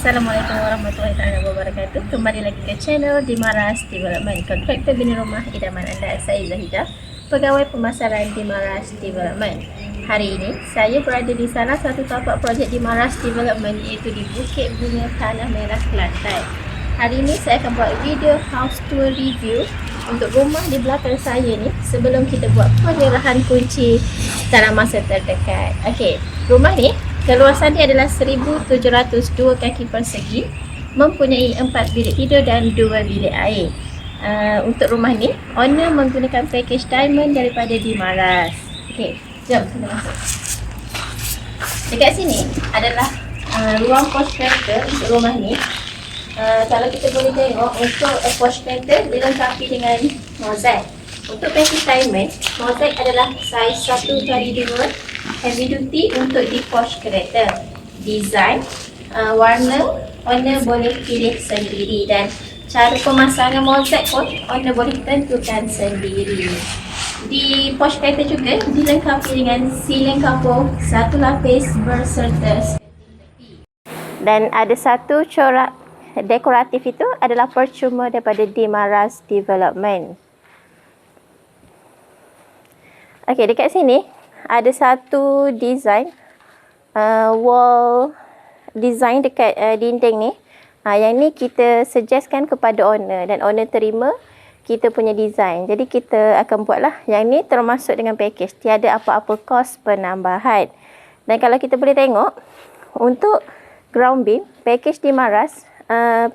Assalamualaikum warahmatullahi wabarakatuh. Kembali lagi ke channel Dimaras Development, kontraktor bina rumah idaman anda. Saya Zahidah, pegawai pemasaran Dimaras Development. Hari ini saya berada di salah satu tapak projek Dimaras Development, iaitu di Bukit Bunga Tanah Merah, Kelantan. Hari ini saya akan buat video house tour review untuk rumah di belakang saya ni sebelum kita buat penyerahan kunci dalam masa terdekat. Okey, rumah ni keluasan dia adalah 1702 kaki persegi, mempunyai 4 bilik tidur dan 2 bilik air. Untuk rumah ni, owner menggunakan package diamond daripada Dimaras. Okey, jom kita masuk. Dekat sini adalah ruang posh tractor untuk rumah ni. Kalau kita boleh tengok, untuk posh tractor dilengkapi dengan mozaik. Untuk package diamond, mozaik adalah saiz 1x2 heavy duty untuk di posh kereta. Design, warna, owner boleh pilih sendiri, dan cara pemasangan mozaik pun owner boleh tentukan sendiri. Di posh kereta juga dilengkapi dengan siling kapur satu lapis berserta dan ada satu corak dekoratif, itu adalah percuma daripada Dimaras Development. Okey, dekat sini ada satu design wall design dekat dinding ni. Yang ni kita suggestkan kepada owner dan owner terima kita punya design. Jadi kita akan buatlah. Yang ni termasuk dengan package, tiada apa-apa kos penambahan. Dan kalau kita boleh tengok, untuk ground beam package Dimaras,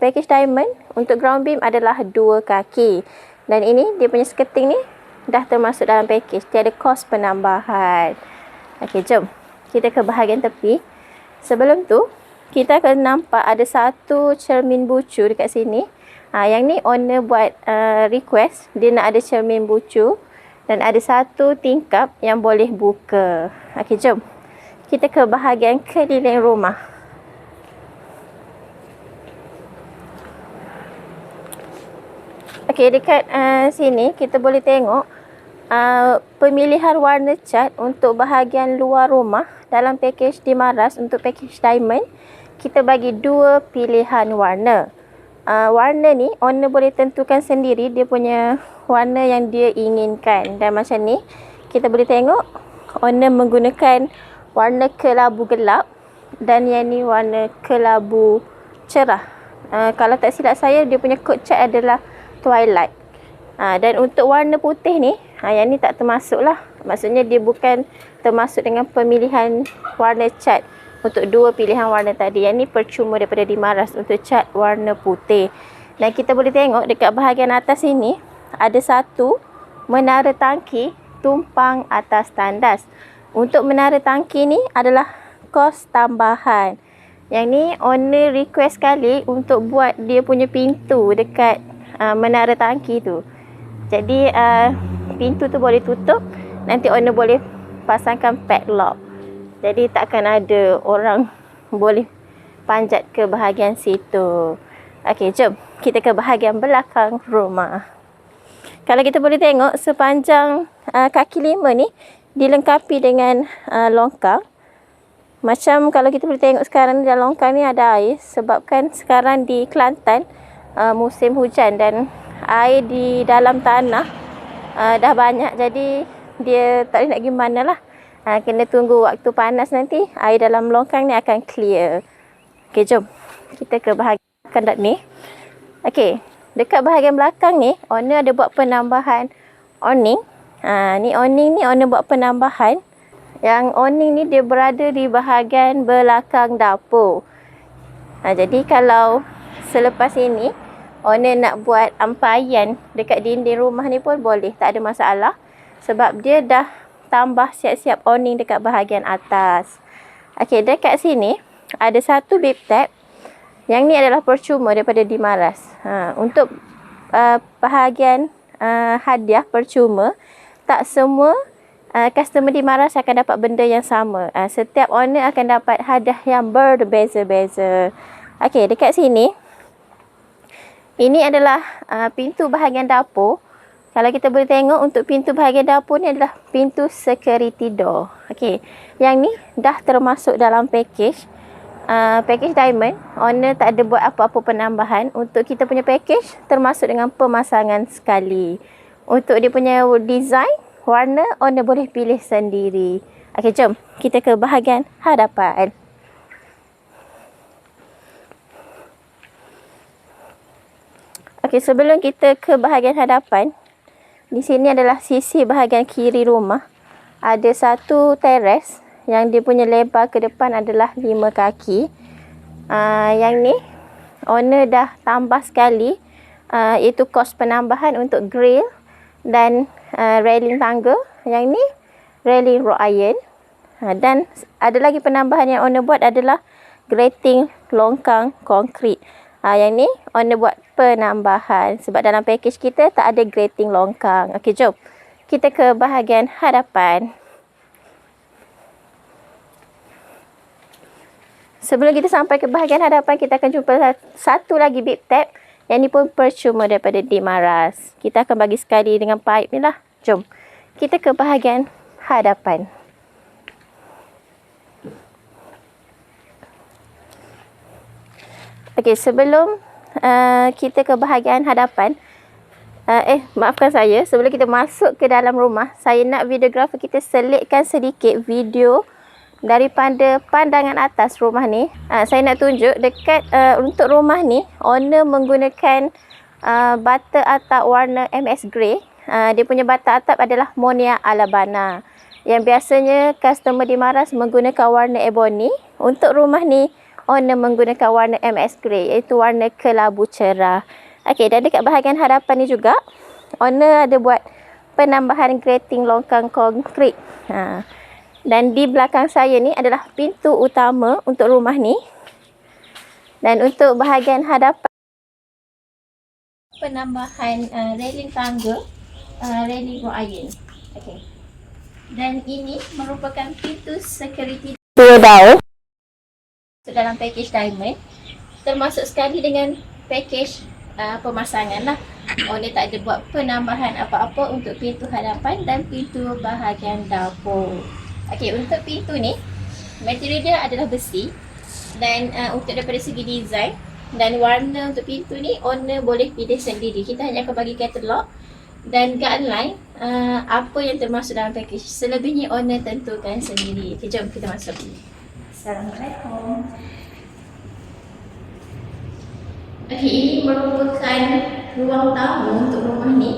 package diamond untuk ground beam adalah 2 kaki. Dan ini dia punya skirting ni dah termasuk dalam package, tiada kos penambahan. Okey, jom kita ke bahagian tepi. Sebelum tu, kita akan nampak ada satu cermin bucu dekat sini. Yang ni owner buat request, dia nak ada cermin bucu dan ada satu tingkap yang boleh buka. Okey, jom kita ke bahagian keliling rumah. Okey, dekat sini kita boleh tengok pemilihan warna cat untuk bahagian luar rumah dalam package Dimaras. Untuk package diamond, kita bagi 2 pilihan warna. Warna ni owner boleh tentukan sendiri dia punya warna yang dia inginkan. Dan macam ni kita boleh tengok owner menggunakan warna kelabu gelap dan yang ni warna kelabu cerah. Kalau tak silap saya, dia punya kod cat adalah twilight. Dan untuk warna putih ni, yang ni tak termasuk lah. Maksudnya dia bukan termasuk dengan pemilihan warna cat untuk 2 pilihan warna tadi. Yang ni percuma daripada Dimaras untuk cat warna putih. Dan kita boleh tengok dekat bahagian atas ini ada satu menara tangki tumpang atas tandas. Untuk menara tangki ni adalah kos tambahan. Yang ni owner request sekali untuk buat dia punya pintu dekat menara tangki tu. Jadi pintu tu boleh tutup, nanti owner boleh pasangkan padlock. Jadi takkan ada orang boleh panjat ke bahagian situ. Okey, jom kita ke bahagian belakang rumah. Kalau kita boleh tengok, sepanjang kaki 5 ni dilengkapi dengan longkang. Macam kalau kita boleh tengok sekarang ni, dalam longkang ni ada air, sebabkan sekarang di Kelantan musim hujan dan air di dalam tanah dah banyak, jadi dia tak boleh nak pergi mana lah. Kena tunggu waktu panas, nanti air dalam longkang ni akan clear. Okey, jom kita ke bahagian belakang ni. Okey, dekat bahagian belakang ni owner ada buat penambahan awning. Ni awning ni owner buat penambahan. Yang awning ni dia berada di bahagian belakang dapur. Jadi kalau selepas ini owner nak buat ampayan dekat dinding rumah ni pun boleh, tak ada masalah. Sebab dia dah tambah siap-siap awning dekat bahagian atas. Okey, dekat sini ada satu bib tab. Yang ni adalah percuma daripada Dimaras. Untuk bahagian hadiah percuma, tak semua customer Dimaras akan dapat benda yang sama. Setiap owner akan dapat hadiah yang berbeza-beza. Okey, dekat sini ini adalah pintu bahagian dapur. Kalau kita boleh tengok, untuk pintu bahagian dapur ni adalah pintu security door. Okey, yang ni dah termasuk dalam package. package diamond, owner tak ada buat apa-apa penambahan untuk kita punya package, termasuk dengan pemasangan sekali. Untuk dia punya design, warna, owner boleh pilih sendiri. Okey, jom kita ke bahagian hadapan. Okey, sebelum kita ke bahagian hadapan, di sini adalah sisi bahagian kiri rumah. Ada satu teres yang dia punya lebar ke depan adalah 5 kaki. Yang ni owner dah tambah sekali, iaitu kos penambahan untuk grill dan railing tangga. Yang ni railing wrought iron. Dan ada lagi penambahan yang owner buat adalah grating longkang konkrit. Yang ni owner buat penambahan sebab dalam package kita tak ada grating longkang. Okey, jom kita ke bahagian hadapan. Sebelum kita sampai ke bahagian hadapan, kita akan jumpa satu lagi bib tab. Yang ni pun percuma daripada Dimaras. Kita akan bagi sekali dengan pipe ni lah. Jom kita ke bahagian hadapan. Okey, sebelum kita ke bahagian hadapan, maafkan saya, sebelum kita masuk ke dalam rumah, saya nak videographer kita selitkan sedikit video daripada pandangan atas rumah ni. Saya nak tunjuk dekat untuk rumah ni, owner menggunakan bata atap warna MS Grey. Dia punya bata atap adalah Monia Alabana. Yang biasanya customer Dimaras menggunakan warna ebony. Untuk rumah ni, owner menggunakan warna MS Grey, iaitu warna kelabu cerah. Okey, dan dekat bahagian hadapan ni juga, owner ada buat penambahan grating longkang konkrit. Dan di belakang saya ni adalah pintu utama untuk rumah ni. Dan untuk bahagian hadapan, penambahan railing tangga, railing wrought iron. Okey. Dan ini merupakan pintu security 2 dau dalam package diamond. Termasuk sekali dengan package pemasangan lah. Owner tak ada buat penambahan apa-apa untuk pintu hadapan dan pintu bahagian dapur. Okey, untuk pintu ni, material dia adalah besi. Dan untuk daripada segi design dan warna untuk pintu ni, owner boleh pilih sendiri. Kita hanya akan bagi katalog dan guideline apa yang termasuk dalam package. Selebihnya owner tentukan sendiri. Okey, jom kita masuk. Assalamualaikum. Okey, ini merupakan ruang tamu untuk rumah ni.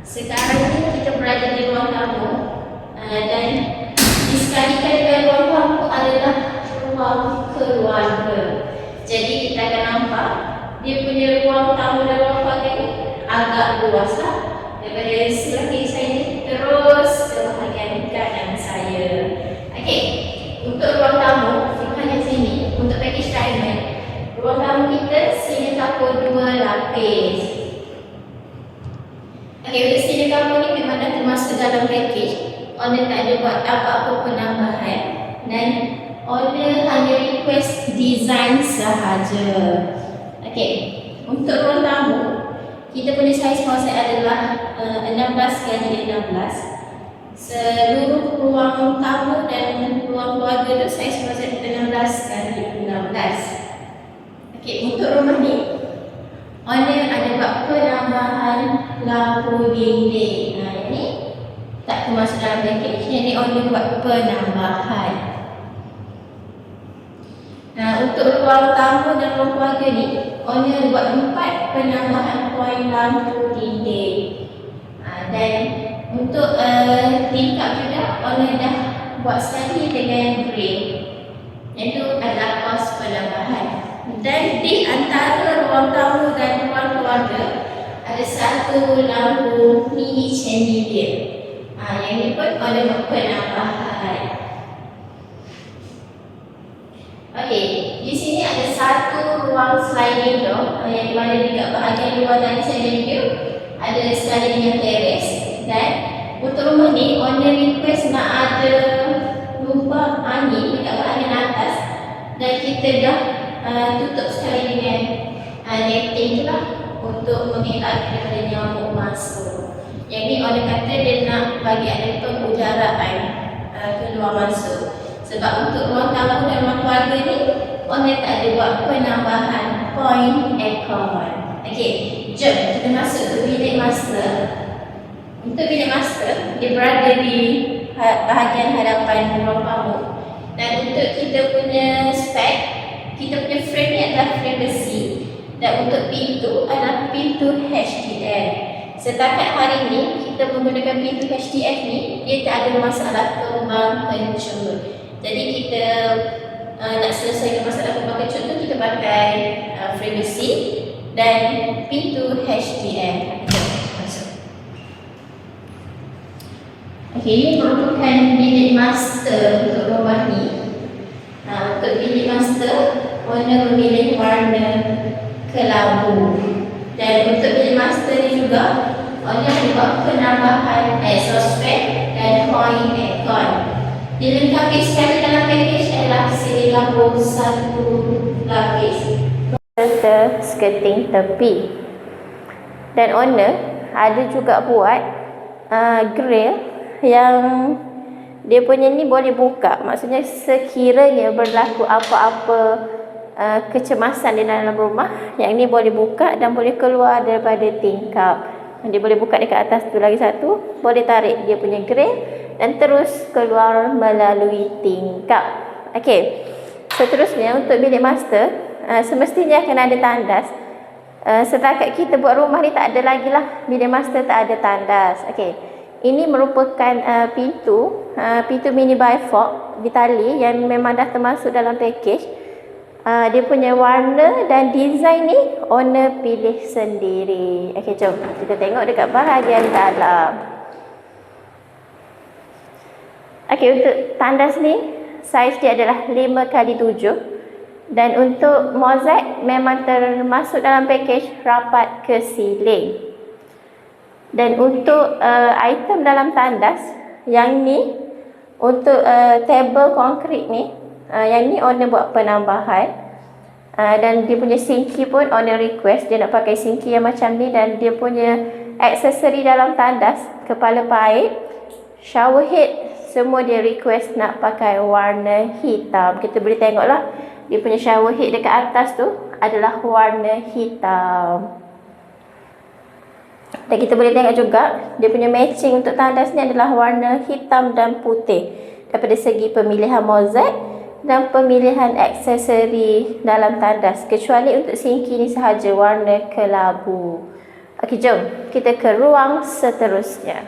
Sekarang ni kita berada di ruang tamu. Dan disekalikan dengan ruang tamu adalah ruang keluarga. Jadi kita akan nampak dia punya ruang tamu dan ruang keluarga ni agak luas lah. Daripada sebelah kiri saya ni terus ke bahagian kanan saya. Okey, untuk ruang tamu, hanya sini untuk package diamond. Ruang tamu kita sini kapur 2 lapis. Okey, untuk sini kapur ni memang dah termasuk dalam package. Owner tak ada buat apa-apa penambahan dan owner hanya request design sahaja. Okey, untuk ruang tamu, kita punya saiz closet adalah 16x16. Seluruh ruang tamu dan ruang keluarga tu saiz closet 16x16. Okey, untuk rumah ni, owner ada buat penambahan lampu dinding. Ini tak termasuk dalam package. Yang ni owner buat penambahan. Untuk ruang tamu dan ruang keluarga ni, owner buat 4 penambahan poin lampu dinding. Dan untuk tingkap juga, owner dah buat sekali dengan grill. Yang itu adalah kos penambahan. Dan di antara ruang tamu dan ruang keluarga, ada satu lampu mini chandelier. Yang ni pun owner buat penambahan. Okey, di sini ada satu ruang sliding door yang mana dekat bahagian luar tadi saya review ada sekali dengan teres. Dan untuk rumah ni, owner request nak ada lubang angin dekat bahagian atas. Dan kita dah tutup sekali dengan netting tu lah untuk mengelak daripada nyamuk masuk. Yang ni owner kata dia nak bagi ada pengudaraan keluar masuk. Sebab untuk ruang tamu dan ruang keluarga ni, owner tak ada buat penambahan point aircon. Okey, jom kita masuk ke bilik master. Untuk bilik master, dia berada di bahagian hadapan ruang tamu. Dan untuk kita punya spek, kita punya frame ni adalah frame besi. Dan untuk pintu adalah pintu HDF. Setakat hari ini kita menggunakan pintu HDF ni, dia tak ada masalah kembang kencur. Jadi kita nak selesaikan masalah kembang kencur tu, kita pakai frame besi dan pintu HDF. Okey, ini merupakan bilik master untuk rumah ni. Untuk bilik master, owner memilih warna kelabu. Dan untuk bilik master ni juga, owner buat penambahan exhaust fan dan point aircon. Dilengkapi sekali dalam package adalah siling lampu 1 lapis serta skirting tepi. Dan owner ada juga buat grill yang dia punya ni boleh buka. Maksudnya sekiranya berlaku apa-apa kecemasan di dalam rumah, yang ni boleh buka dan boleh keluar daripada tingkap. Dia boleh buka dekat atas tu lagi satu, boleh tarik dia punya grill dan terus keluar melalui tingkap. Okey, seterusnya untuk bilik master, semestinya akan ada tandas. Setakat kita buat rumah ni tak ada lagi lah bilik master tak ada tandas. Okey, ini merupakan pintu mini bifold Vitali yang memang dah termasuk dalam package. Dia punya warna dan design ni owner pilih sendiri. Okey, jom kita tengok dekat bahagian dalam. Okey, untuk tandas ni saiz dia adalah 5x7 dan untuk mozaik memang termasuk dalam package rapat ke siling. Dan untuk item dalam tandas yang ni, untuk table konkrit ni, yang ni owner buat penambahan. Dan dia punya sinki pun owner request dia nak pakai sinki yang macam ni. Dan dia punya aksesori dalam tandas, kepala paip, shower head, semua dia request nak pakai warna hitam. Kita boleh tengok lah, dia punya shower head dekat atas tu adalah warna hitam. Dan kita boleh tengok juga dia punya matching untuk tandas ni adalah warna hitam dan putih. Daripada segi pemilihan mozaik dan pemilihan aksesori dalam tandas, kecuali untuk sinki ni sahaja warna kelabu. Okey, jom kita ke ruang seterusnya.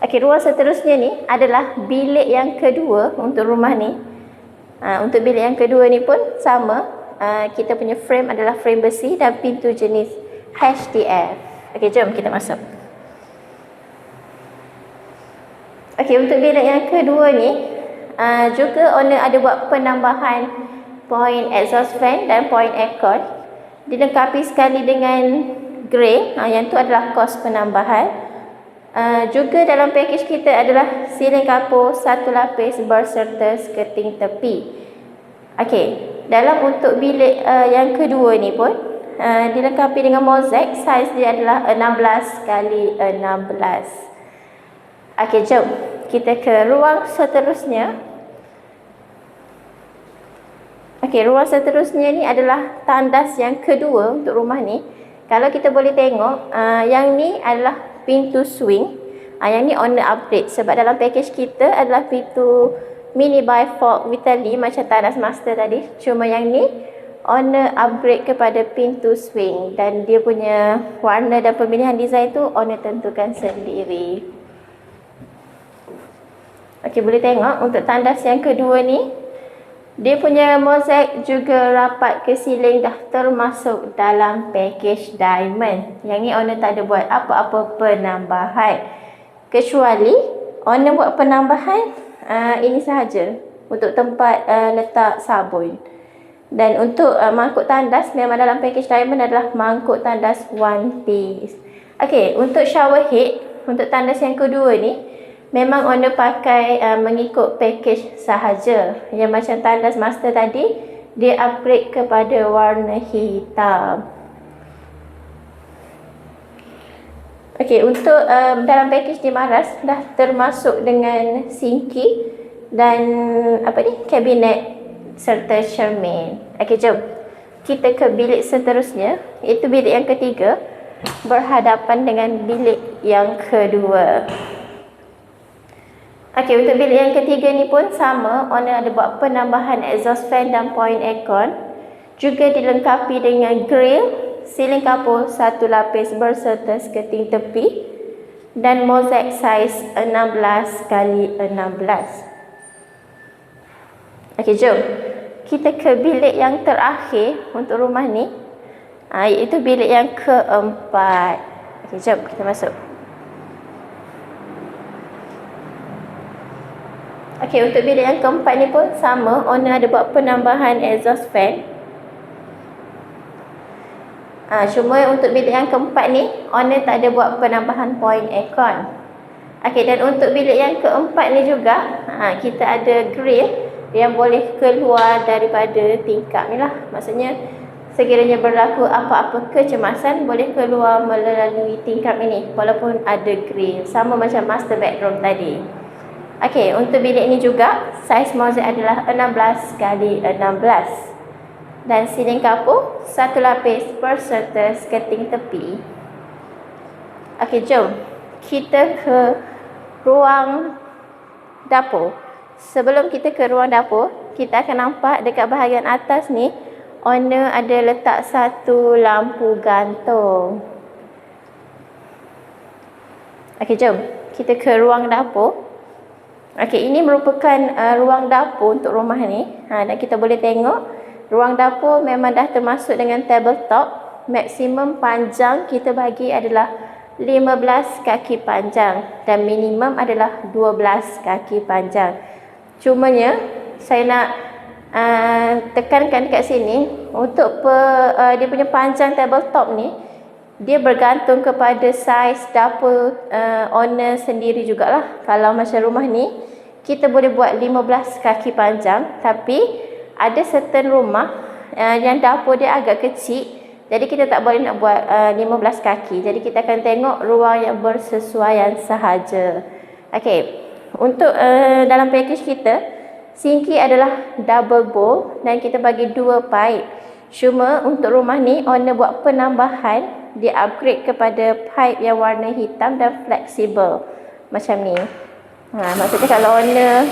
Okey, ruang seterusnya ni adalah bilik yang kedua untuk rumah ni. Untuk bilik yang kedua ni pun sama. Kita punya frame adalah frame besi dan pintu jenis HDF. Okey, jom kita masuk. Okey, untuk bilik yang kedua ni juga owner ada buat penambahan point exhaust fan dan point aircon. Dilengkapi sekali dengan grey, yang tu adalah kos penambahan. Juga dalam package kita adalah siling kapur 1 lapis berserta skirting tepi. Okey, dalam untuk bilik yang kedua ni pun dilengkapi dengan mozaik. Saiz dia adalah 16x16. Okey, jom kita ke ruang seterusnya. Okey, ruang seterusnya ni adalah tandas yang kedua untuk rumah ni. Kalau kita boleh tengok, yang ni adalah pintu swing. Yang ni owner upgrade sebab dalam package kita adalah pintu mini bifold Vitali macam tandas master tadi. Cuma yang ni owner upgrade kepada pintu swing dan dia punya warna dan pemilihan design tu owner tentukan sendiri. Okey, boleh tengok untuk tandas yang kedua ni, dia punya mozaik juga rapat ke siling dah termasuk dalam package diamond. Yang ni owner tak ada buat apa-apa penambahan, kecuali owner buat penambahan ini sahaja untuk tempat letak sabun. Dan untuk mangkuk tandas memang dalam package diamond adalah mangkuk tandas one piece. Okey, untuk shower head untuk tandas yang kedua ni memang owner pakai mengikut package sahaja. Yang macam tandas master tadi, dia upgrade kepada warna hitam. Okey, untuk dalam package di Maras dah termasuk dengan sinki dan kabinet serta cermin. Okey, jom kita ke bilik seterusnya, iaitu bilik yang ketiga berhadapan dengan bilik yang kedua. Okey, untuk bilik yang ketiga ni pun sama, owner ada buat penambahan exhaust fan dan point aircon, juga dilengkapi dengan grill, siling kapur satu lapis berserta skirting tepi dan mozaik saiz 16x16. Okey, jom kita ke bilik yang terakhir untuk rumah ni, iaitu bilik yang keempat. Okey, jom kita masuk. Okey, untuk bilik yang keempat ni pun sama, owner ada buat penambahan exhaust fan. Cuma untuk bilik yang keempat ni, owner tak ada buat penambahan point aircon. Okey, dan untuk bilik yang keempat ni juga, kita ada grill yang boleh keluar daripada tingkap ni lah. Maksudnya, sekiranya berlaku apa-apa kecemasan, boleh keluar melalui tingkap ini walaupun ada grill. Sama macam master bedroom tadi. Okey, untuk bilik ni juga, saiz mozaik adalah 16x16. Dan siling kapur satu lapis berserta skirting tepi. Okey, jom kita ke ruang dapur. Sebelum kita ke ruang dapur, kita akan nampak dekat bahagian atas ni, owner ada letak satu lampu gantung. Okey, jom kita ke ruang dapur. Okey, ini merupakan ruang dapur untuk rumah ni. Dan kita boleh tengok ruang dapur memang dah termasuk dengan tabletop. Maksimum panjang kita bagi adalah 15 kaki panjang dan minimum adalah 12 kaki panjang. Cumanya saya nak tekankan dekat sini, untuk dia punya panjang tabletop ni, dia bergantung kepada saiz dapur owner sendiri jugalah. Kalau macam rumah ni, kita boleh buat 15 kaki panjang, tapi ada certain rumah yang dapur dia agak kecil, jadi kita tak boleh nak buat 15 kaki. Jadi kita akan tengok ruang yang bersesuaian sahaja. Okey, untuk dalam package kita, sinki adalah double bowl dan kita bagi 2 pipe. Cuma untuk rumah ni, owner buat penambahan, dia upgrade kepada pipe yang warna hitam dan fleksibel macam ni. Maksudnya kalau owner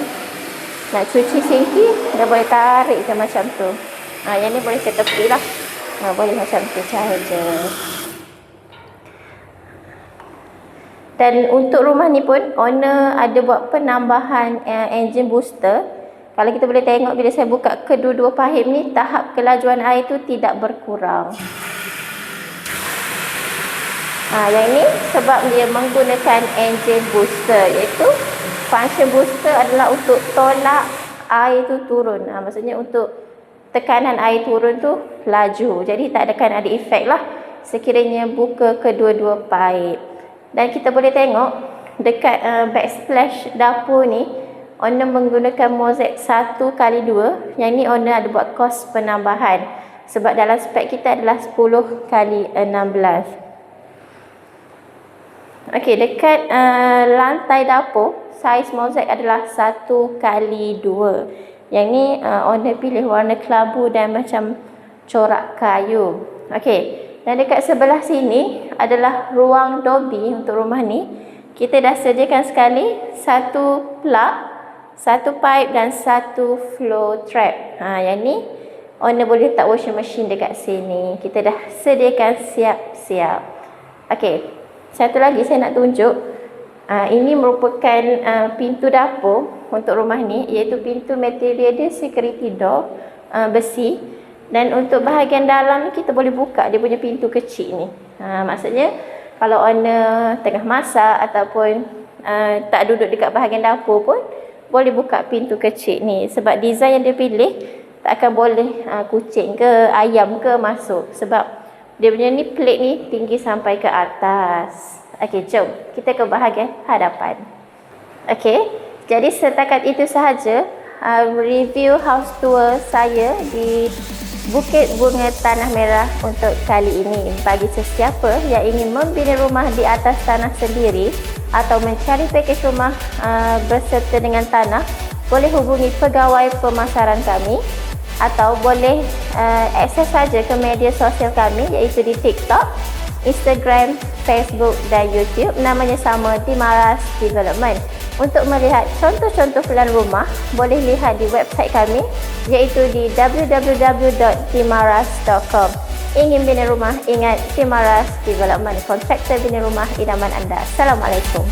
nak cuci sinki, dia boleh tarik je macam tu. Yang ni boleh ke tepi lah. Boleh macam tu sahaja. Dan untuk rumah ni pun, owner ada buat penambahan engine booster. Kalau kita boleh tengok, bila saya buka kedua-dua pahim ni, tahap kelajuan air tu tidak berkurang. Yang ni sebab dia menggunakan engine booster, iaitu function booster adalah untuk tolak air tu turun. Maksudnya untuk tekanan air turun tu laju. Jadi tak akan ada efek lah sekiranya buka kedua-dua pipe. Dan kita boleh tengok dekat backsplash dapur ni, owner menggunakan mozaik 1x2. Yang ni owner ada buat kos penambahan sebab dalam spek kita adalah 10x16. Okey, dekat lantai dapur, saiz mozaik adalah 1x2. Yang ni owner pilih warna kelabu dan macam corak kayu. Okey, dan dekat sebelah sini adalah ruang dobi untuk rumah ni. Kita dah sediakan sekali satu plug, satu pipe dan satu flow trap. Yang ni owner boleh letak washing machine dekat sini. Kita dah sediakan siap-siap. Okey, satu lagi saya nak tunjuk. Ini merupakan pintu dapur untuk rumah ni, iaitu pintu material dia security door besi. Dan untuk bahagian dalam ni kita boleh buka dia punya pintu kecil ni. Maksudnya kalau owner tengah masak ataupun tak duduk dekat bahagian dapur pun boleh buka pintu kecil ni. Sebab design yang dia pilih tak akan boleh kucing ke ayam ke masuk, sebab dia punya ni plate ni tinggi sampai ke atas. Okey, jom kita ke bahagian hadapan. Okey, jadi setakat itu sahaja review house tour saya di Bukit Bunga Tanah Merah untuk kali ini. Bagi sesiapa yang ingin membina rumah di atas tanah sendiri atau mencari pakej rumah berserta dengan tanah, boleh hubungi pegawai pemasaran kami atau boleh akses saja ke media sosial kami iaitu di TikTok, Instagram, Facebook dan YouTube. Namanya sama, Timaras Development. Untuk melihat contoh-contoh plan rumah, boleh lihat di website kami iaitu di www.timaras.com. Ingin bina rumah, ingat Timaras Development, kontraktor bina rumah idaman anda. Assalamualaikum.